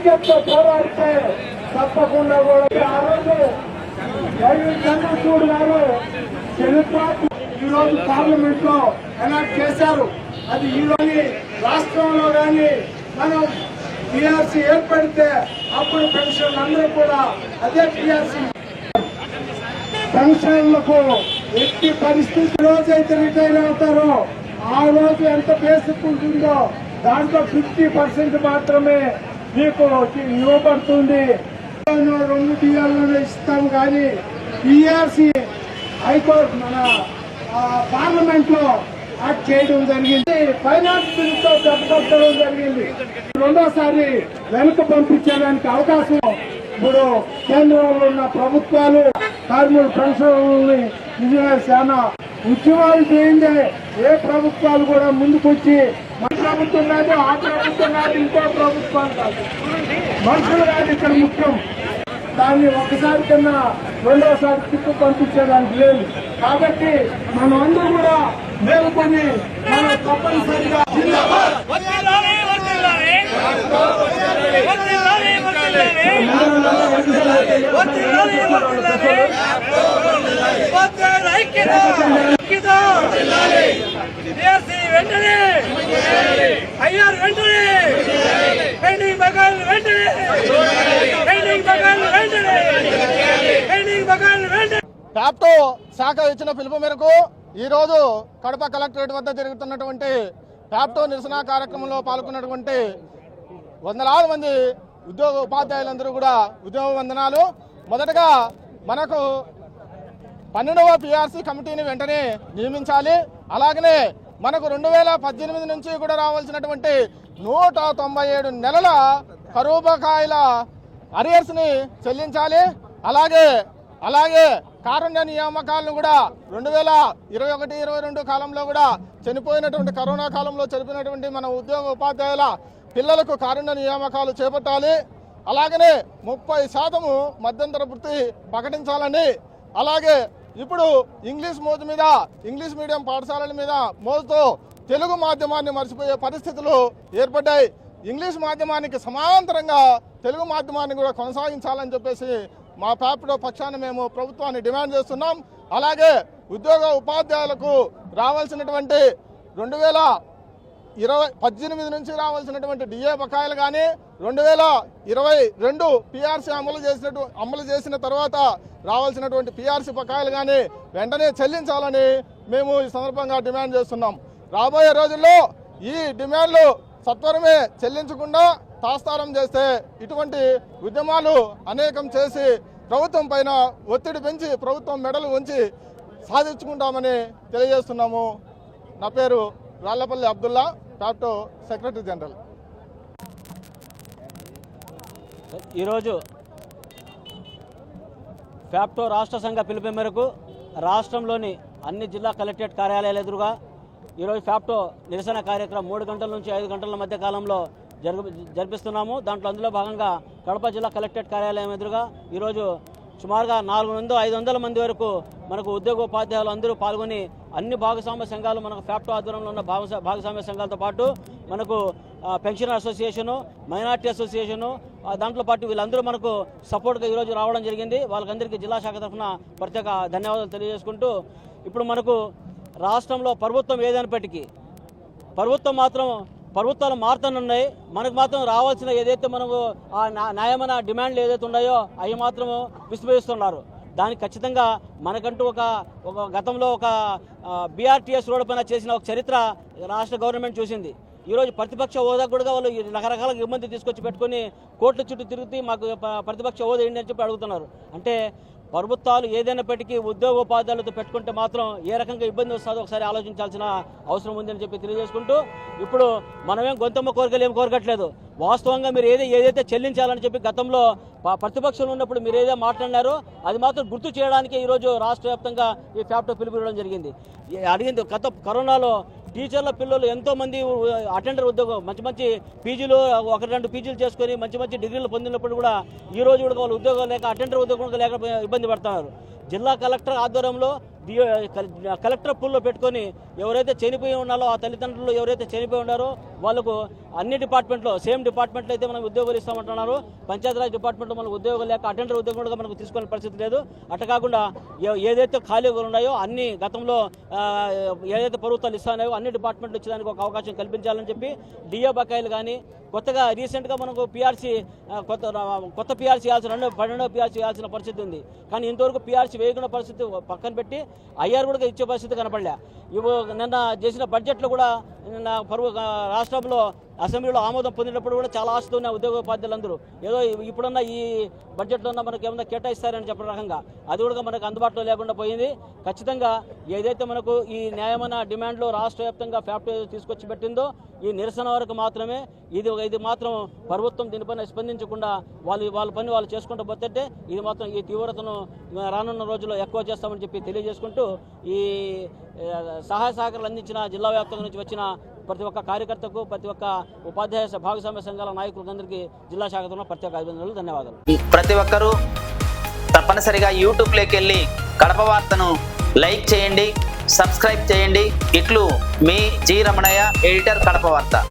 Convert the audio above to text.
ఐక్యతతో పోరాడితే తప్పకుండా కూడా ఆ రోజు చంద్రచూడ్ గారు చరిత్ర ఈ రోజు పార్లమెంట్ లో ఎనాక్ట్ చేశారు. అది ఈ రోజు రాష్ట్రంలో కానీ మనం టీఆర్సీ ఏర్పడితే అప్పుడు పెన్షన్లు అందరూ కూడా అదే టీఆర్సీ పెన్షన్లకు ఎట్టి పరిస్థితి రోజైతే రిటైర్ అవుతారో ఆ రోజు ఎంత బేసిక్ ఉంటుందో దాంట్లో 50% మాత్రమే మీకు ఇవ్వబడుతుంది. 2 టీఆర్లను ఇస్తాం కానీ టీఆర్సీ హైకోర్టు మన పార్లమెంట్ లో యాక్ట్ చేయడం జరిగింది. ఫైనాన్స్ బిల్ తో దెబ్బకొట్టడం జరిగింది. రెండోసారి వెనుక పంపించడానికి అవకాశం ఇప్పుడు కేంద్రంలో ఉన్న ప్రభుత్వాలు కార్మిక పెన్షన్లని నిజంగా చాలా ఉద్యమాలు చేయండి. ఏ ప్రభుత్వాలు కూడా ముందుకొచ్చి మన ప్రభుత్వం కాదు, ఆ ప్రభుత్వం కాదు, ఇంకో ప్రభుత్వాలు కాదు, మనుషులు కాదు ఇక్కడ ముఖ్యం. దాన్ని ఒకసారి కన్నా రెండోసారి తిప్పు పంపించడానికి లేదు. కాబట్టి మనం అందరూ కూడా మేల్కొని మనం తప్పనిసరిగా ప్యాప్టో శాఖ ఇచ్చిన పిలుపు మేరకు ఈ రోజు కడప కలెక్టరేట్ వద్ద జరుగుతున్నటువంటి ప్యాప్టో నిరసన కార్యక్రమంలో పాల్గొన్నటువంటి వందలాది మంది ఉద్యోగ ఉపాధ్యాయులందరూ కూడా ఉద్యోగ వందనాలు. మొదటగా మనకు 12వ పిఆర్సీ కమిటీని వెంటనే నియమించాలి. అలాగనే మనకు 2018 నుంచి కూడా రావాల్సినటువంటి 197 నెలల కరువు బకాయిల అరియర్స్ ని చెల్లించాలి. అలాగే కారుణ్య నియామకాలను కూడా 2021-22 కాలంలో కూడా చనిపోయినటువంటి కరోనా కాలంలో చనిపోయినటువంటి మన ఉద్యోగ ఉపాధ్యాయుల పిల్లలకు కారుణ్య నియామకాలు చేపట్టాలి. అలాగనే 30% మధ్యంతర వృత్తి ప్రకటించాలని, అలాగే ఇప్పుడు ఇంగ్లీష్ మీడియం పాఠశాలల మీద మోజుతో తెలుగు మాధ్యమాన్ని మర్చిపోయే పరిస్థితులు ఏర్పడ్డాయి. ఇంగ్లీష్ మాధ్యమానికి సమాంతరంగా తెలుగు మాధ్యమాన్ని కూడా కొనసాగించాలని చెప్పేసి మా ప్యాప్టో పక్షాన మేము ప్రభుత్వాన్ని డిమాండ్ చేస్తున్నాం. అలాగే ఉద్యోగ ఉపాధ్యాయులకు రావాల్సినటువంటి 2018 నుంచి రావాల్సినటువంటి డిఏ బకాయిలు కానీ 2022 పిఆర్సీ అమలు చేసిన తర్వాత రావాల్సినటువంటి పిఆర్సీ బకాయిలు కానీ వెంటనే చెల్లించాలని మేము ఈ సందర్భంగా డిమాండ్ చేస్తున్నాం. రాబోయే రోజుల్లో ఈ డిమాండ్లు సత్వరమే చెల్లించకుండా తాస్తారం చేస్తే ఇటువంటి ఉద్యమాలు అనేకం చేసి ప్రభుత్వం పైన ఒత్తిడి పెంచి ప్రభుత్వం మెడలు ఉంచి సాధించుకుంటామని తెలియజేస్తున్నాము. నా పేరు రాళ్లపల్లి అబ్దుల్లా, ప్యాప్టో సెక్రటరీ జనరల్. ఈరోజు ప్యాప్టో రాష్ట్ర సంఘ పిలుపు మేరకు రాష్ట్రంలోని అన్ని జిల్లా కలెక్టరేట్ కార్యాలయాల ఎదురుగా ఈరోజు ప్యాప్టో నిరసన కార్యక్రమం 3 గంటల నుంచి 5 గంటల మధ్య కాలంలో జరిపిస్తున్నాము. అందులో భాగంగా కడప జిల్లా కలెక్టరేట్ కార్యాలయం ఎదురుగా ఈరోజు సుమారుగా 400-500 మంది వరకు మనకు ఉద్యోగోపాధ్యాయులు అందరూ పాల్గొని అన్ని భాగస్వామ్య సంఘాలు మనకు ప్యాప్టో ఆధ్వర్యంలో ఉన్న భాగస్వామ్య సంఘాలతో పాటు మనకు పెన్షనర్ అసోసియేషను, మైనార్టీ అసోసియేషను, దాంట్లో పాటు వీళ్ళందరూ మనకు సపోర్ట్గా ఈరోజు రావడం జరిగింది. వాళ్ళకందరికీ జిల్లా శాఖ తరఫున ప్రత్యేక ధన్యవాదాలు తెలియజేసుకుంటూ, ఇప్పుడు మనకు రాష్ట్రంలో ప్రభుత్వం ఏదైనప్పటికీ ప్రభుత్వాలు మారుతున్నాయి. మనకు మాత్రం రావాల్సిన ఏదైతే మనకు ఆ న్యాయమైన డిమాండ్లు ఏదైతే ఉన్నాయో అవి మాత్రం విస్మరిస్తున్నారు. దానికి ఖచ్చితంగా మనకంటూ ఒక గతంలో ఒక బీఆర్టీఎస్ రోడ్డు పైన చేసిన ఒక చరిత్ర రాష్ట్ర గవర్నమెంట్ చూసింది. ఈరోజు ప్రతిపక్ష హోదా కూడా వాళ్ళు రకరకాల ఇబ్బంది తీసుకొచ్చి పెట్టుకుని కోర్టుల చుట్టూ తిరుగుతూ మాకు ప్రతిపక్ష హోదా ఏంటి అని చెప్పి అడుగుతున్నారు. అంటే ప్రభుత్వాలు ఏదైనప్పటికీ ఉద్యోగోపాధ్యాయులతో పెట్టుకుంటే మాత్రం ఏ రకంగా ఇబ్బంది వస్తుందో ఒకసారి ఆలోచించాల్సిన అవసరం ఉందని చెప్పి తెలియజేసుకుంటూ, ఇప్పుడు మనమేం గొంతమ్మ కోరికలు ఏం కోరగట్లేదు. వాస్తవంగా మీరు ఏదైతే చెల్లించాలని చెప్పి గతంలో ప్రతిపక్షంలో ఉన్నప్పుడు మీరు ఏదైతే మాట్లాడినారో అది మాత్రం గుర్తు చేయడానికి ఈరోజు రాష్ట్ర వ్యాప్తంగా ఈ ప్యాప్టో పిలుపునివ్వడం జరిగింది. గత కరోనాలో టీచర్ల పిల్లలు ఎంతోమంది అటెండర్ ఉద్యోగం మంచి పీజీలు 1-2 పీజీలు చేసుకొని మంచి డిగ్రీలు పొందినప్పుడు కూడా ఈ రోజు కూడా వాళ్ళు ఉద్యోగం లేక అటెండర్ ఉద్యోగం లేక ఇబ్బంది పడుతున్నారు. జిల్లా కలెక్టర్ ఆధ్వర్యంలో కలెక్టర్ పూల్లో పెట్టుకొని ఎవరైతే చనిపోయి ఉన్నారో ఆ తల్లిదండ్రులు ఎవరైతే చనిపోయి ఉన్నారో వాళ్ళకు అన్ని డిపార్ట్మెంట్లో సేమ్ డిపార్ట్మెంట్లో అయితే మనం ఉద్యోగాలు ఇస్తామంటున్నారు. పంచాయతీరాజ్ డిపార్ట్మెంట్లో మనకు ఉద్యోగాలు లేక అటెండర్ ఉద్యోగం కూడా మనకు తీసుకునే పరిస్థితి లేదు. అట్లా కాకుండా ఏదైతే ఖాళీగా ఉన్నాయో అన్ని గతంలో ఏదైతే ప్రభుత్వాలు ఇస్తాయో అన్ని డిపార్ట్మెంట్లు ఇచ్చేదానికి ఒక అవకాశం కల్పించాలని చెప్పి డిఏ బకాయిలు కానీ కొత్తగా రీసెంట్గా మనకు పిఆర్సీ కొత్త పిఆర్సీ ఇవ్వాల్సిన 12వ పిఆర్సీ ఇవ్వాల్సిన పరిస్థితి ఉంది. కానీ ఇంతవరకు పిఆర్సీ వేయకుండా పరిస్థితి పక్కన పెట్టి ఐఆర్ కూడా ఇచ్చే పరిస్థితి కనపడలే. నిన్న చేసిన బడ్జెట్లో కూడా నిన్న రాష్ట్రంలో అసెంబ్లీలో ఆమోదం పొందినప్పుడు కూడా చాలా ఆశతో ఉన్న ఉద్యోగోపాధ్యాయులందరూ ఏదో ఇప్పుడున్న ఈ బడ్జెట్లో ఉన్న మనకు ఏమన్నా కేటాయిస్తారని చెప్పిన రకంగా అది కూడా మనకు అందుబాటులో లేకుండా పోయింది. ఖచ్చితంగా ఏదైతే మనకు ఈ న్యాయమైన డిమాండ్లో రాష్ట్ర వ్యాప్తంగా ఫ్యాక్టరీ తీసుకొచ్చి పెట్టిందో ఈ నిరసన వరకు మాత్రమే ఇది మాత్రం ప్రభుత్వం దీనిపైన స్పందించకుండా వాళ్ళ పని వాళ్ళు చేసుకుంటూ పోతే ఇది మాత్రం ఈ తీవ్రతను రానున్న రోజుల్లో ఎక్కువ చేస్తామని చెప్పి తెలియజేసుకుంటూ ఈ సహాయ సహకారాలు అందించిన జిల్లా వ్యాప్తంగా నుంచి వచ్చిన ప్రతి ఒక్క కార్యకర్తకు ప్రతి ఒక్క ఉపాధ్యాయ భాగస్వామ్య సంఘాల నాయకులందరికీ జిల్లా శాఖ తరఫున ప్రత్యేక అభినందనలు, ధన్యవాదాలు. ప్రతి ఒక్కరూ తప్పనిసరిగా యూట్యూబ్లోకి వెళ్ళి కడప వార్తను లైక్ చేయండి, సబ్స్క్రైబ్ చేయండి. ఇట్లు మీ జి రమణయ్య, ఎడిటర్, కడప వార్త.